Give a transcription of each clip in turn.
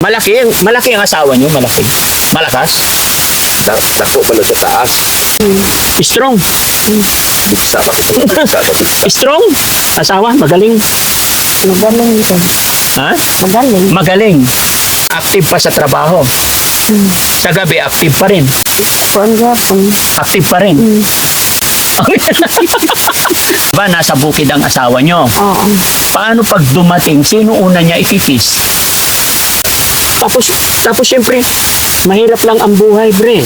Malaki ang asawa niyo, malaki. Malakas? Dako man sa taas. Strong. Bigsa pa sa bigsa. Strong. Asawa, magaling. Magaling ito. Ha? Magaling. Magaling. Active pa sa trabaho. Kagabi, active pa rin. Kuan gapon. Active pa rin. Ba, nasa bukid ang asawa nyo. Oo. Paano pag dumating, sino una niya ikikis? Tapos syempre, mahirap lang ang buhay, bre.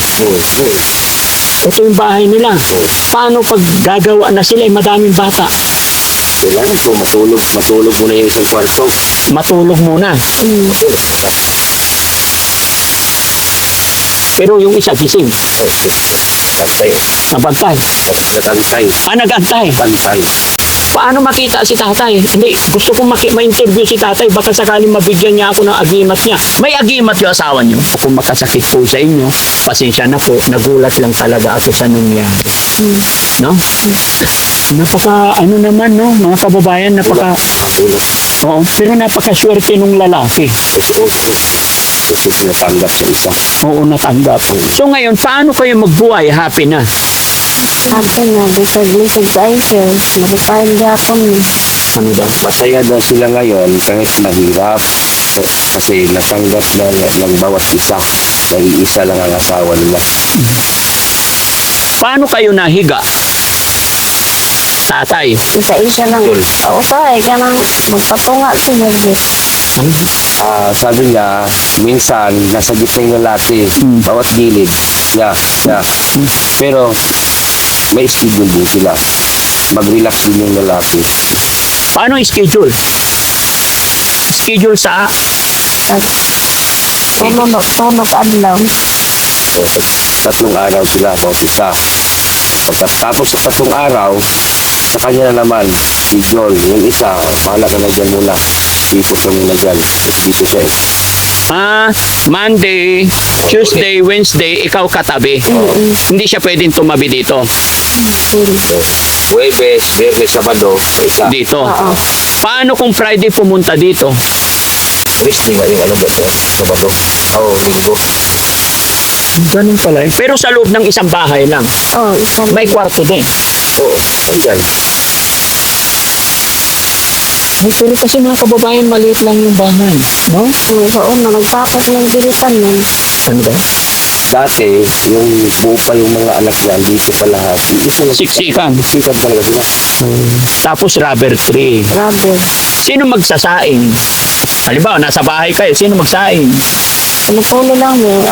Ito yung bahay nila. Paano pag gagawa na sila, madaming bata? Kailangan ko matulog muna yung isang kwarto. Matulog muna. Pero yung isa gising. Pantay. Nabantay. Nagantay. Nagantay. Pantay. Paano makita si tatay? Hindi, gusto kong ma-interview si tatay. Baka sakaling mabigyan niya ako ng agimat niya. May agimat yung asawa niyo. Kung makasakit po sa inyo, pasensya na po. Nagulat lang talaga ako sa nangyari. No? Ano naman, no? Mga kababayan, Oo, pero napakaswerte nung lalaki. Kasi natanggap sa isa. Oo, natanggap. So ngayon, paano kayo magbuhay? Happy na. Happy na. Bisag-bisag tayo, sir. Mag-retire gapon. Ano daw? Masaya daw sila ngayon kahit mahirap. Kasi natanggap ng bawat isa. Nag-iisa lang ang asawa nila. Paano kayo nahiga? Tatay. Isa-isa lang. Usay ka nang magpatunga sila. Sabi niya, minsan nasa gitna yung lalaki, bawat gilid. Yeah. Pero may schedule din sila. Mag-relax din yung lalaki. Paano yung schedule? Schedule sa Tulog adlaw. Tatlong araw sila, bawat isa. Pagkatapos sa tatlong araw, sa kanya na naman, schedule. Yung isa, bahala ka na dyan muna. Dito ka muna dyan. Dito siya. Monday, Tuesday, Wednesday, ikaw katabi. Hindi siya pwedeng tumabi dito. Huwebes, Biyernes, Sabado, isa. Dito. Paano kung Friday pumunta dito? Wednesday, yung ano ba ito? Sabado. Linggo. Ganun pala eh. Pero sa loob ng isang bahay lang. Isang May kwarto din. Ayan. Pero kasi mga kababayan, maliit lang yung bahay. No? Oo na, nagpapas ng gilitan nun. Ano ba? Dati, yung buo pa yung mga anak niya, dito pa lahat. Siksikan. Siksikan talaga sila. Tapos rubber tree. Rubber. Sino magsasaing? Halimbawa, nasa bahay kayo, sino magsaing? Pinupulo lang eh.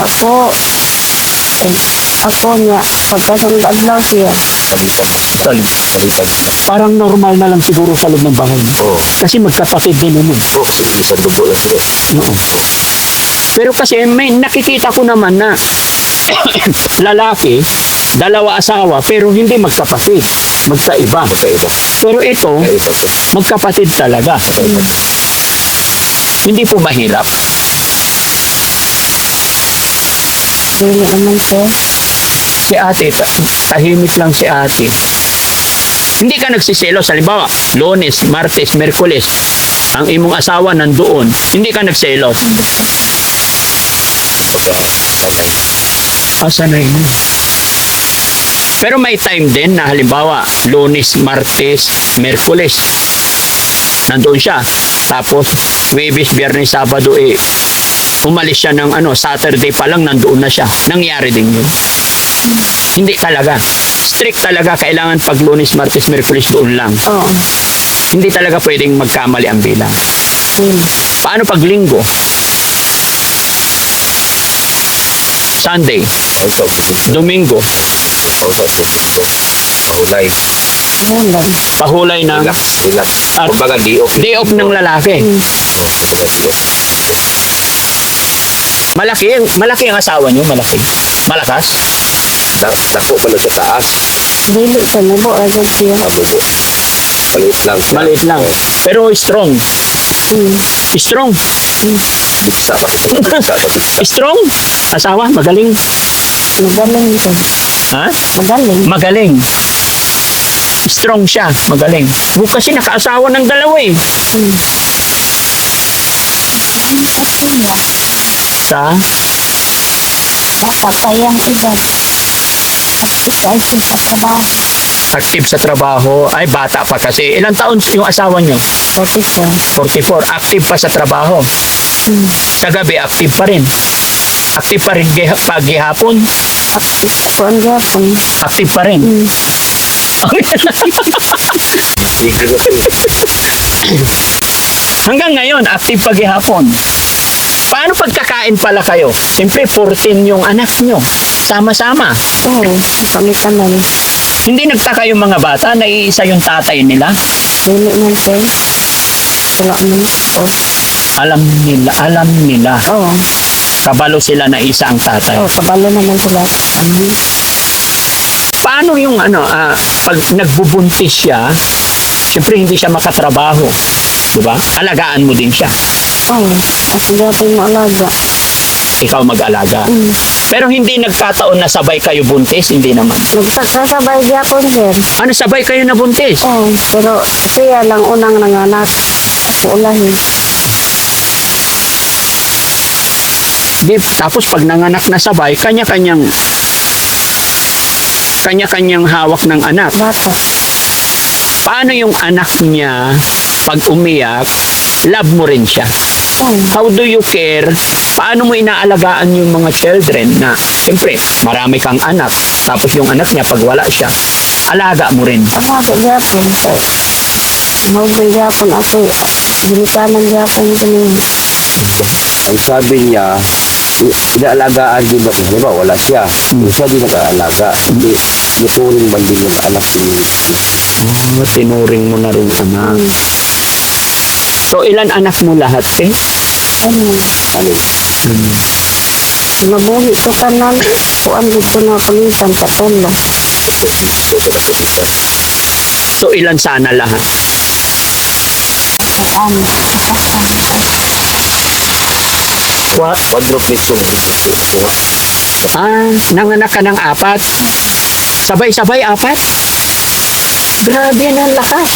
Ako niya. Pagkasunod adlaw siya. Parang normal na lang siguro sa loob ng bahay. Kasi magkapatid din naman. Kasi isa dugo lang sila. Oo. Pero kasi may nakikita ko naman na lalaki, dalawa asawa, pero hindi magkapatid. Magkaiba. Pero ito, magkapatid talaga. Hindi po mahirap. Dili naman siya. Si ate, tahimik lang si ate. Hindi ka nagsiselos. Halimbawa, Lunes, Martes, Merkules, ang imong asawa nandoon. Hindi ka nagselos. Sanay mo. Pero may time din na halimbawa, Lunes, Martes, Merkules, nandoon siya. Tapos, Huwebes, Biyernes, Sabado, umalis siya ng Saturday pa lang nandoon na siya. Nangyari din yun. Hindi talaga. Strict talaga. Kailangan pag Lunes, Martes, Merkules doon lang. Hindi talaga pwedeng magkamali ang bilang. Paano pag Linggo? Sunday? Domingo? Pahulay ng Relax. Kumbaga, day off ng lalaki. Malaki ang asawa niyo, malaki. Malakas? Dako pa sa taas. Dili sa nabo agad siya. Maliit lang siya. Maliit lang. Pero strong. Strong. Bigsa pa bigsa. Strong? Asawa, magaling. Magaling ito. Ha? Magaling. Magaling. Strong siya, magaling. Kasi nakaasawa ng dalawa eh. Ako niya. sa Bata pa yung edad. Active sa trabaho. active sa trabaho. Ay, bata pa kasi. Ilang taon yung asawa nyo? 44. 44. Active pa sa trabaho. Sa gabi, active pa rin. Active pa rin pag hapon. Active ako ang gapon. Active pa rin. Hanggang ngayon, active pag hapon. Paano pagkakain pala kayo? Siyempre, 14 yung anak nyo. Sama-sama. Oo, kami-kamay. Hindi nagtaka yung mga bata na iisa yung tatay nila. Dili man sir. Wala man ako. Alam nila. Oo. Kabalo sila na isa ang tatay. Oo, kabalo naman sila. Paano yung pag nagbubuntis siya, siyempre hindi siya makatrabaho. Diba? Alagaan mo din siya. Oo, kasi dati mo alaga. Ikaw mag-alaga. Pero hindi nagkataon na sabay kayo buntis, hindi naman. Nagkasabay gapon sir. Ano, sabay kayo na buntis? Oo, pero siya lang unang nanganak. Ako ulahin. Di, tapos pag nanganak na sabay, kanya-kanyang hawak ng anak. Bata. Paano yung anak niya, pag umiyak, love mo rin siya? Oo. How do you care? Paano mo inaalagaan yung mga children na, siyempre, marami kang anak, tapos yung anak niya, pag wala siya, alaga mo rin. Alaga gapon sir. Maugay gapon ako. Ginikanan gapon ko niya. Ang sabi niya, inaalagaan din ba? Halimbawa, wala siya. Siya din nag-aalaga. Hindi, nuturing man din yung anak niya. Tinuring mo na rin anak. So, ilan anak mo lahat, eh? Ano? Ano? Mabuhi ko tanan. Kuan dito na palitan katulong. So, ilan sana lahat? Ano? Quadruplets yung Nanganak ka ng 4. Sabay-sabay 4? Grabe na ang lakas.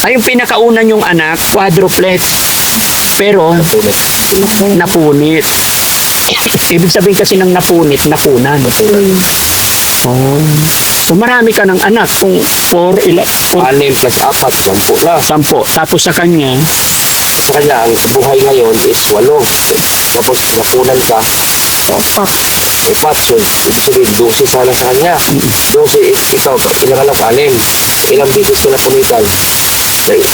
Ay, yung pinakaunan yung anak, quadruplet. Pero, napunit. Ibig sabihin kasi ng napunit, napunan. Oh. So, marami ka ng anak. Kung 4, 6 plus 4, 10 na. 10. Tapos sa kanya, Sa kanya, ang buhay ngayon is 8. Tapos nakunan ka, Opat. 4. So, ibig sabihin, 12 sana sa kanya. 12, ikaw, ilang anak, 6. Ilang bisis ka na punitan.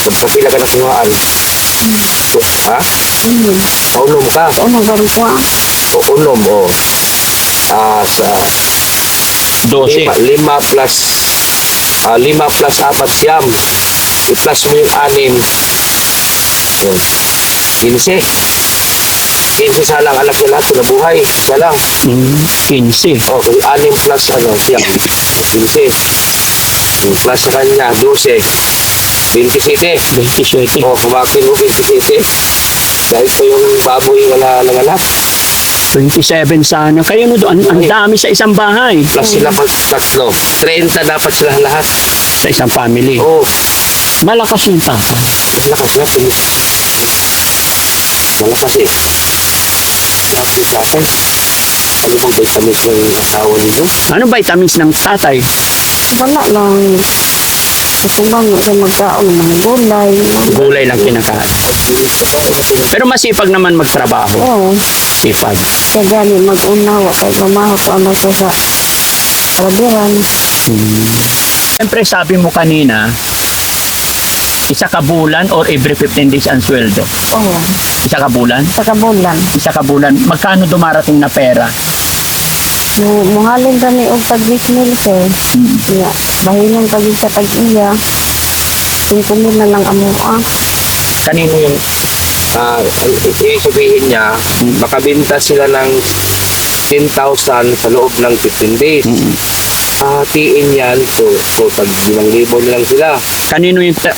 Pagpapila ka na sinuhaan. Ha? Paunom ka. Ano galing ko ah? O unom, o. Sa 12. 5 plus 4 siyam. I-plus mo yung 6. So, 15. 15 salang anak niya lahat, nabuhay. Salang. 15. O, 6 plus siyam. 15. Yung plus sa kanya, 12. 27. 27. O, kumakin mo 27. Dahil po yung baboy na nanganak. 27 sana. Kayo no doon, ang dami sa isang bahay. Plus sila pag 3. 30 dapat sila lahat. Sa isang family. Oo. Malakas yung tatay. Malakas na. Malakas eh. Malakas yung tatay. Ano bang vitamins ng asawa nito? Ano vitamins ng tatay? Wala lang. Ito bang magkaon ng mga gulay. Gulay lang kinakain. Pero masipag naman magtrabaho. Oo. Sipag. Kaya gani mag-unawa kay gumahot ano ko sa palagiran. Siyempre sabi mo kanina, isa ka bulan or every 15 days ang sweldo? Oo. Isa ka bulan? Sa kabulan. Isa ka bulan. Magkano dumarating na pera? Muhalin kami og tag-mil sir. Kaya bahinan kami sa tag-iya. 5,000 na lang amo ah. Kanino yung Ibig sabihin niya, makabenta sila ng 10,000 sa loob ng 15 days. Hatiin yan, so tag 5,000 na lang sila. kanino yung 5,000?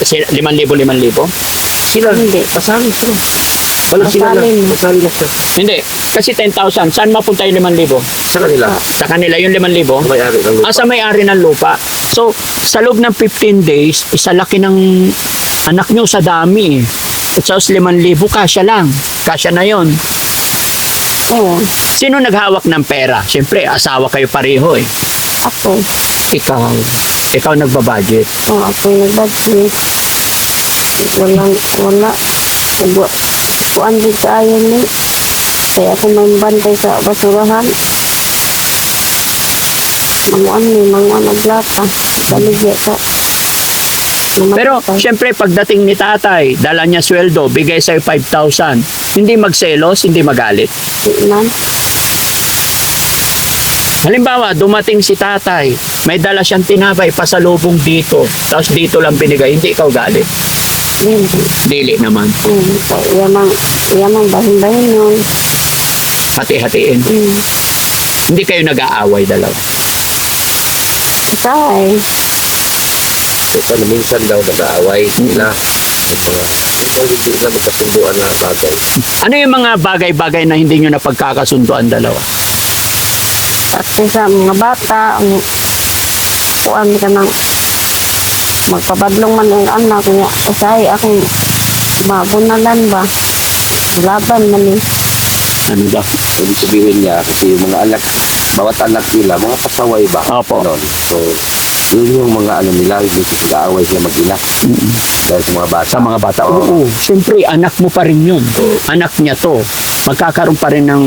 Sila, Hindi. pasali sila. Wala sila na, Pasali. pasali na sila. Hindi. Kasi 10,000. Saan mapunta yung 5,000? Sa kanila, Sa kanila yung 5,000? may-ari ng lupa. Sa may-ari ng lupa. So, sa loob ng 15 days, isa laki ng anak nyo sa dami eh. At sa 5,000, kasya lang. Kasya na yon. Oo, Sino naghawak ng pera? Siyempre, asawa kayo pareho eh. ako. Ikaw. Ikaw nagbabudget. Oo, ako yung nag-budget. Wala. Kuan din kaayo ni. Kaya ako mambantay sa basurahan. Manguan naglata. Baligya sa Pero, siyempre, pagdating ni tatay, dala niya sweldo, bigay sa'yo 5,000. Hindi magselos, hindi magalit. man. Halimbawa, dumating si tatay, may dala siyang tinapay, pasalubong dito, tapos dito lang binigay, hindi ikaw galit. Dili naman. Yamang bahin-bahin nun. Hati-hatiin. Hindi kayo nag-aaway dalawa. Kaya Ito na minsan daw nag-aaway sila. Hindi na magkasunduan na bagay. Ano yung mga bagay-bagay na hindi nyo napagkakasunduan dalawa? at sa mga bata, kuan ka nang magpabadlong man ang anak niya. Usay akong mabunalan ba? Laban man eh. Ano ba? Ibig sabihin niya, kasi yung mga anak, bawat anak nila, mga pasaway ba? Opo. Ganon. So, yun yung mga ano nila, hindi nag-aaway sila mag-ina. Dahil sa mga bata. Sa mga bata. Oo. Siyempre, anak mo pa rin yun. Anak niya to. Magkakaroon pa rin ng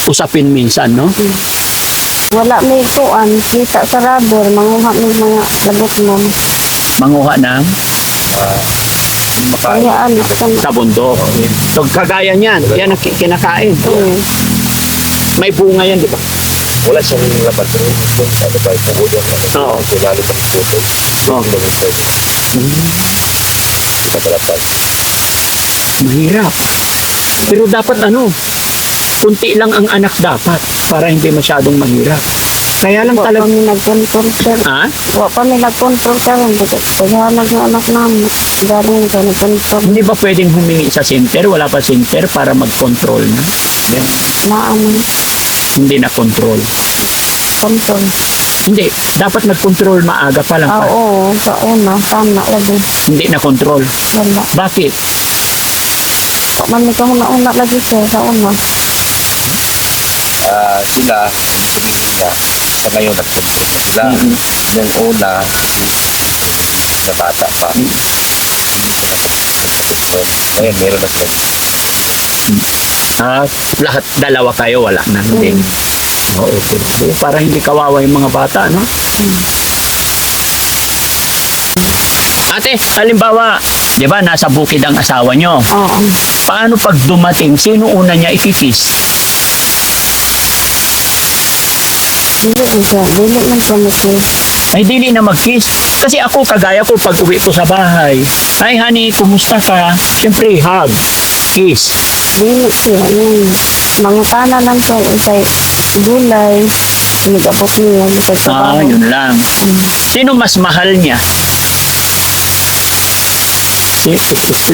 usapin minsan, no? Wala may kuan, kita sa rubber, manguha may mga labot mo. Manguha ng Makain. Kaya anak ka na. sa bundok. So, kagaya niyan, yan ang kinakain. May bunga yan, di ba? Wala siyang labat rin. Ano ba, pabudyan. Oo. Kulalo pang puto. Oo. Kapalapag. Mahirap. Pero dapat kunti lang ang anak dapat para hindi masyadong mahirap. Kaya lang Wa pa talaga. mi nagkontrol sir. Ha? Wa pa mi nagkontrol karon. Paghalag ng anak namin. Galing ka nagkontrol. Hindi ba pwedeng humingi sa center? Wala pa center para mag-control na? Yan. Naan Hindi na control. kontrol. Hindi. Dapat nag-control maaga pa lang. Ah, oo. Sa una, tama lagi. Hindi na control. Wala. Bakit? Wa man mi ka una lagi sir. Sa una. Sila, sabihin niya, sa ngayon nagpunta sila. Mhm. Nung una, na bata pa. Ngayon, meron na sila. Lahat dalawa kayo, wala na. Hindi. Oo, okay. So, para hindi kawawa yung mga bata, no? Ate, halimbawa, di ba, nasa bukid ang asawa nyo. Oo. Paano pag dumating, sino una niya ikikis? Dili man siya mag-kiss. Ay, dili na mag-kiss. Kasi ako, kagaya ko, pag uwi ko sa bahay, ay, honey, kumusta ka? Siyempre, hug, kiss. Dili siya. Mangutana lang siya. Isay gulay. Nag-abot niya. Sa trabaho. Yun lang. Sino mas mahal niya?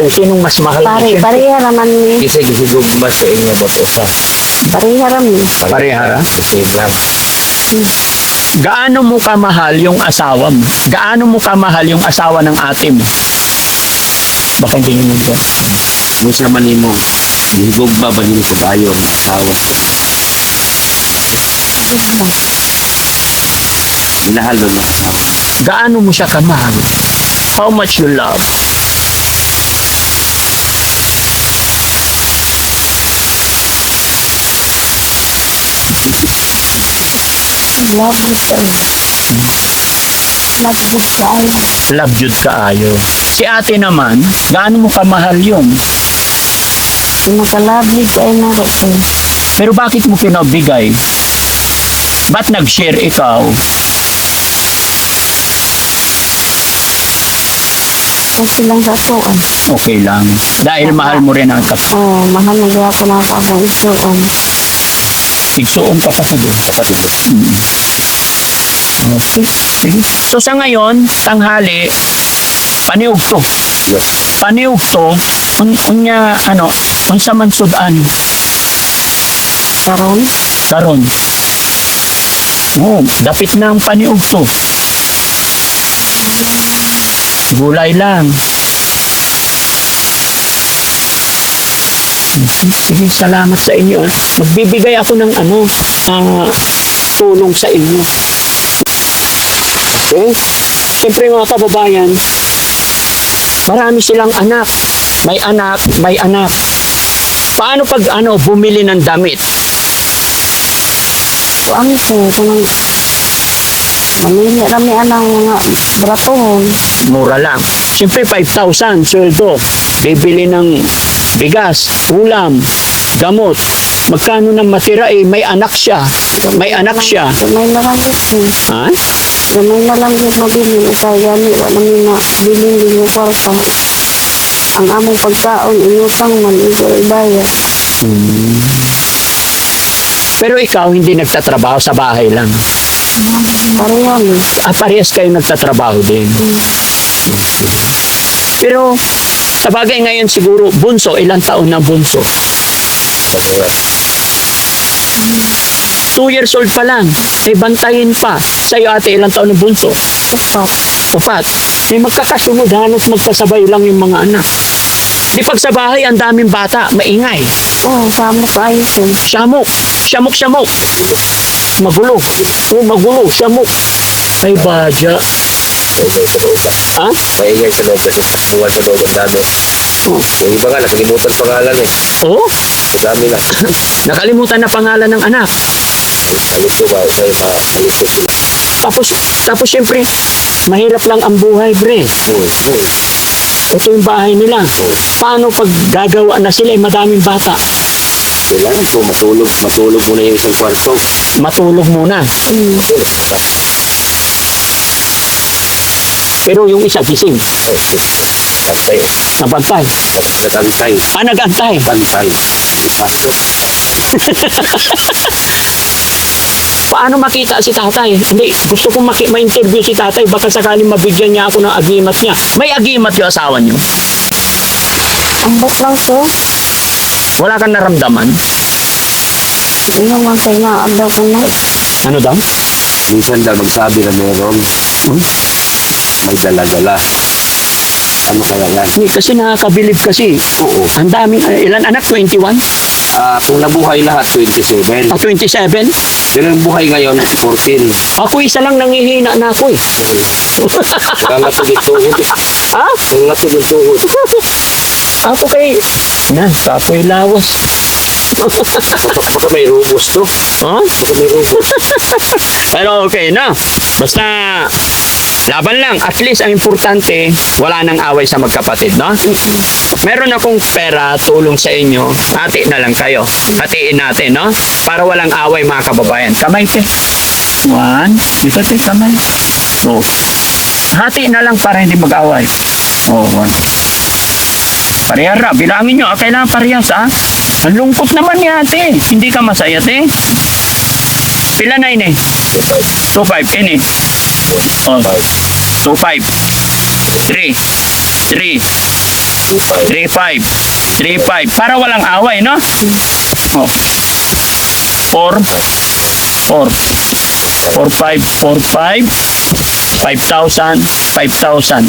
Sinong mas mahal niya? Pareha naman ni. Kasi gumba sa inyo ba po sa Pareha naman. Parehara? Kasi lang. Gaano mo kamahal yung asawa mo? Gaano mo kamahal yung asawa ng ate mo? Baka hindi nyo nyo. Kung sa manimo, gumba ba nyo sa tayo ang asawa ko? Minahal doon ang asawa. Gaano mo siya kamahal? How much you love? Love you so Love you so Love jud kaayo. Si ate naman, gaano mo kamahal yun? Naka-lovely ko ay naroon. Pero bakit mo pinabigay? Ba't nag-share ikaw? Kasi lang sa tuon. Okay lang. Dahil mahal mo rin ang Oo, mahal na gaya ko na akong isuon. tigsuon ka pa sa doon. Kapatid ko. Okay. Sige. So sa ngayon, tanghali, paniog to. Yes. Paniog to, unya, unsa man sudan, Karon, karon. Dapit na ang paniog to. Gulay lang. Sige, salamat sa inyo. Magbibigay ako ng tulong sa inyo. Okay? Siyempre mga kababayan, marami silang anak. May anak, may anak. Paano pag bumili ng damit? Kuan ko, kung mamili rami anang mga bratohon. Mura lang. Siyempre 5,000 sweldo. Bibili ng bigas, ulam, gamot. Magkano nang matira may anak siya. May anak siya. May na lang yun. Ha? May na lang yun mabili. Kaya gani, wala may mabiling din yung kwarta. Ang among pagkaon, inutang man, ibayad. Pero ikaw hindi nagtatrabaho sa bahay lang. Parehan eh. Parehas kayo nagtatrabaho din. Pero sa bagay ngayon siguro, bunso, ilang taon na bunso? 2 years old pa lang. Bantayin pa. Sa'yo ate, ilang taon na bunso? Upat. 4. Magkakasunod, halos magkasabay lang yung mga anak. Di pag sa bahay, ang daming bata, maingay. Sama sa ayos yun. Shamok. Shamok. Magulo. Magulo. Shamok. Ay, badya. Ha? Maingay sa loob kasi buwan sa loob ang dami. Yung iba nga, nakalimutan pangalan eh. Oh? Ang dami na. Nakalimutan na pangalan ng anak. Alis ko ba? Sa'yo ba? Alis ko sila. Tapos syempre, mahirap lang ang buhay, bre. Ito yung bahay nila. Paano pag gagawa na sila, madaming bata? Kailangan ko matulog muna yung isang kwarto. Matulog muna. Pero yung isa, gising. Pantay. Nabantay. Nagantay. Nagantay. Pantay. Pasok. Paano makita si tatay? Hindi, gusto kong ma-interview si tatay. Baka sakaling mabigyan niya ako ng agimat niya. May agimat yung asawa niyo? Ambot lang siya. Wala kang naramdaman? Yung mga kaya daw ko na. Ano daw? Minsan daw magsabi na meron. May dala-dala. Ano kaya nga? Hindi, kasi nakakabilib kasi. Oo. Ang daming, ilan anak? 21? Kung nabuhay lahat, 27. 27? Pero yung buhay ngayon, 14. Ako isa lang nangihina na ako eh. Nangatog yung tuhod eh. Ha? Nangatog yung tuhod. Ako kay... kapoy lawas. Baka may rubos to. Ha? Baka may rubos. Pero okay na. Basta laban lang. At least ang importante, wala nang away sa magkapatid, no? Meron akong pera, tulong sa inyo. Hati na lang kayo. Hatiin natin, no? Para walang away, mga kababayan. Kamay, te. 1. Dito, te, kamay. 2. Hati na lang para hindi mag-away. 1. Parehara, bilangin nyo. Kailangan parehas, Ang lungkot naman ni ate. Hindi ka masaya, te. Pila na ini? 2.5. Ini. 2.5. 3. 3.5. 3.5. Para walang away, no? 4. 4.5. 5,000. 5,000.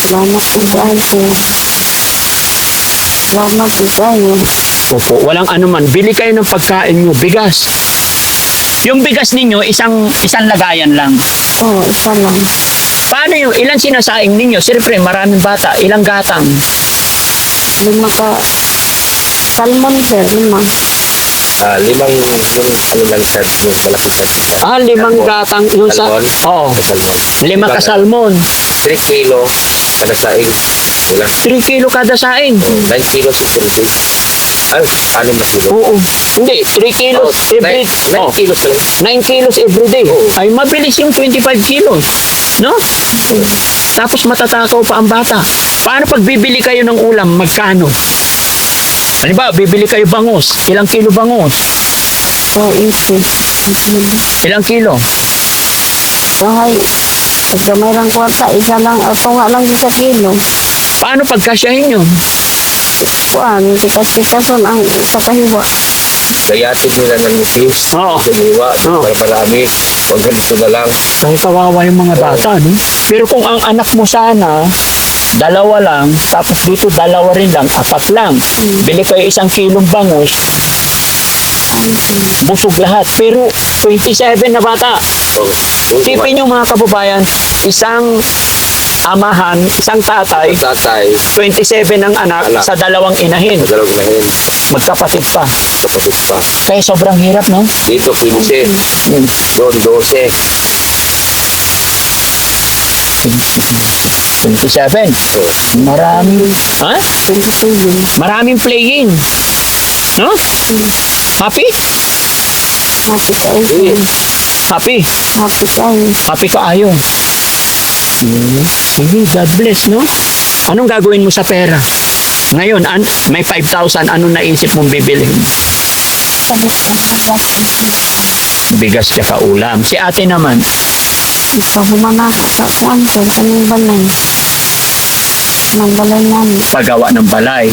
Salamat po tayo. Salamat po tayo. Opo, walang anuman. Bili kayo ng pagkain nyo, bigas. Yung bigas ninyo, isang lagayan lang. Isa lang. Paano yung ilan sinasaing ninyo? Siyempre, maraming bata. Ilang gatang? 5 ka salmon, sir. 5. 5 ano lang sa yung malaki sa 5 gatang. Yung sa... Salmon? Oo. salmon. 5 ka salmon. 3 kilo kada saing. Wala. 3 kilo kada saing. 9 kilos every day. Ay, 6 na kilo. Oo. Hindi, 3 kilos every... 9 kilos lang. 9 kilos every day. Oo. Ay, mabilis yung 25 kilos. No? Tapos matatakaw pa ang bata. Paano pag bibili kayo ng ulam, magkano? Halimbawa, bibili kayo bangus. Ilang kilo bangus? 80. Ilang kilo? Bahay. Pagka mayroong kwarta, isa lang, tunga lang sa kilo. Paano pagkasyahin nyo? Kuan, tikas-tikason ang sa kahiwa. Kayatid nila ng nipis. Oo. Sumiwa. Oo. Para marami. Huwag ganito na lang. Ay, kawawa yung mga bata, no? Pero kung ang anak mo sana, dalawa lang, tapos dito dalawa rin lang, apat lang. Bili kayo 1 kilong bangus, busog lahat. Pero 27 na bata. Oh, Tipin nyo mga kababayan, isang amahan, isang tatay, tatay, 27 ang anak Anak. sa dalawang inahin. dalawang lahin, Magkapatid pa. kapatid pa. Kaya sobrang hirap, no? Dito, 15. Doon, 12. 27. Maraming, ha? 27. Maraming playing. No? Happy? Happy kayo. Happy. Happy kayo. Happy ka ayo. Sige, God bless, no? Anong gagawin mo sa pera? Ngayon, may 5,000, ano naisip mong bibilhin? Sabit ka na nagat. Bigas tsaka ulam. Si ate naman, Ikaw humana sa kwan sir. Anong balay? Anong balay namin? paggawa ng balay.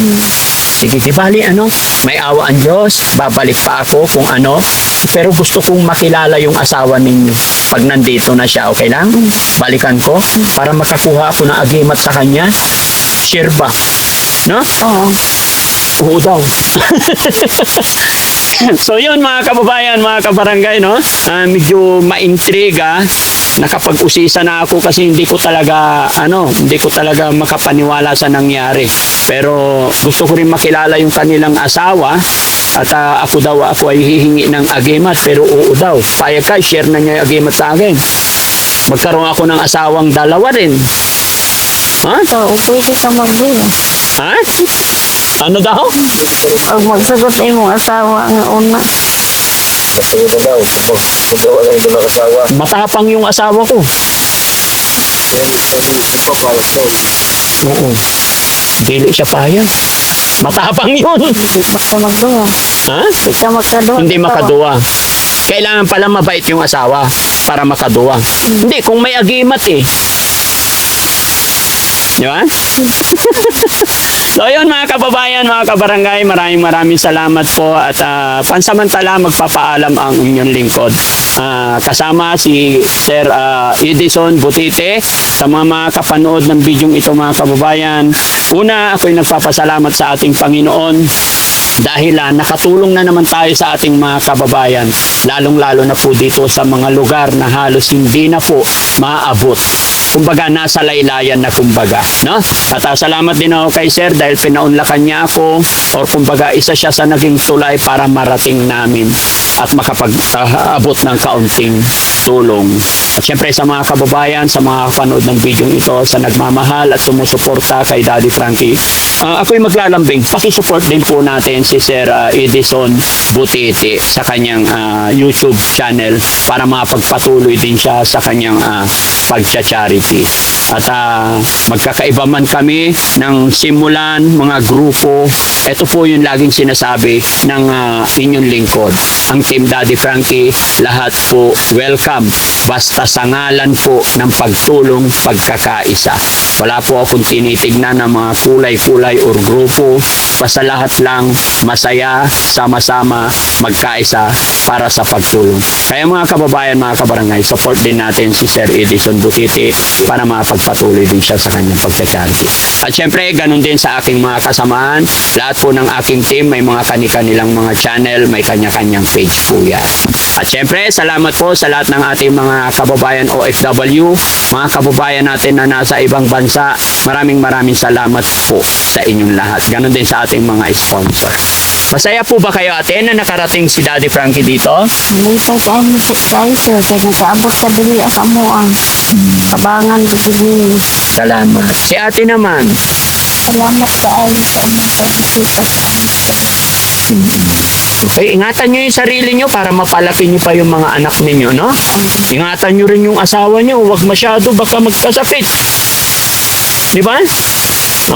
Sige, di bali, ano, may awa ang Diyos, babalik pa ako kung ano, pero gusto kong makilala yung asawa ninyo. Pag nandito na siya, okay lang? Balikan ko, para makakuha ako ng agimat sa kanya. Sure ba? No? Oo. Oo daw. So yun mga kababayan, mga kabarangay, no? Medyo maintriga. Nakapag-usisa na ako kasi hindi ko talaga makapaniwala sa nangyari. Pero gusto ko rin makilala yung kanilang asawa at ako ay hihingi ng agimat pero oo daw. Payag ka, share na niya yung agimat sa akin. Magkaroon ako ng asawang dalawa rin. Ha? So, pwede ka magbuya. Ha? Ano daw? Pag magsagot ay mong asawa ang una. Kasi ito daw, magawa na ito ng asawa. Matapang yung asawa ko. Kaya sabi ko pa para po. Oo. Dili siya payag. Matapang yun. Hindi ka magduwa. Ha? Hindi ka magkaduwa. Hindi makaduwa. Kailangan pala mabait yung asawa para makaduwa. Hindi, kung may agimat eh. Di ba? So yun mga kababayan, mga kabarangay, maraming salamat po at pansamantala magpapaalam ang inyong lingkod. Kasama si Sir Edison Butite sa mga kapanood ng bidyong ito mga kababayan. Una, ako'y nagpapasalamat sa ating Panginoon dahil nakatulong na naman tayo sa ating mga kababayan, lalong-lalo na po dito sa mga lugar na halos hindi na po maaabot. Kumbaga, nasa laylayan na kumbaga. No? At salamat din ako kay Sir dahil pinaunlakan niya ako or kumbaga isa siya sa naging tulay para marating namin at makapag-abot ng kaunting tulong. At syempre sa mga kababayan, sa mga kapanood ng video ito, sa nagmamahal at sumusuporta kay Daddy Frankie, ako'y maglalambing. Pakisupport din po natin si Sir Edison Butete sa kanyang YouTube channel para mapagpatuloy din siya sa kanyang pag-charity. At magkakaiba man kami ng simulan, mga grupo, ito po yung laging sinasabi ng inyong lingkod. Ang Team Daddy Frankie, lahat po welcome. Basta sa ngalan po ng pagtulong, pagkakaisa. Wala po akong tinitignan ng mga kulay-kulay or grupo. Basta lahat lang masaya, sama-sama, magkaisa para sa pagtulong. Kaya mga kababayan, mga kabarangay, support din natin si Sir Edison Butite para mapagpatuloy din siya sa kanyang pagcha-charity. At syempre, ganun din sa aking mga kasamahan. Lahat po ng aking team may mga kani-kanilang mga channel, may kanya-kanyang page po yan. At syempre, salamat po sa lahat ng ating mga kababayan OFW, mga kababayan natin na nasa ibang bansa. Maraming salamat po sa inyong lahat. Ganun din sa ating mga sponsor. Masaya po ba kayo ate na nakarating si Daddy Frankie dito? Malipay tayo mo tayo sir. Kaya nagkaabot ka dili ang amuan. Kabangan bigilin. Salamat. Si ate naman. Salamat sa ayo sa inyong pagbisita. Okay, ingatan nyo yung sarili nyo para mapalaki nyo pa yung mga anak ninyo, no? Ingatan nyo rin yung asawa nyo. Huwag masyado, baka magkasakit. Di ba?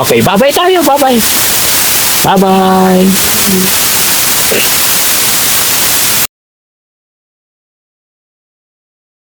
Okay, bye-bye tayo. Bye-bye. Bye-bye.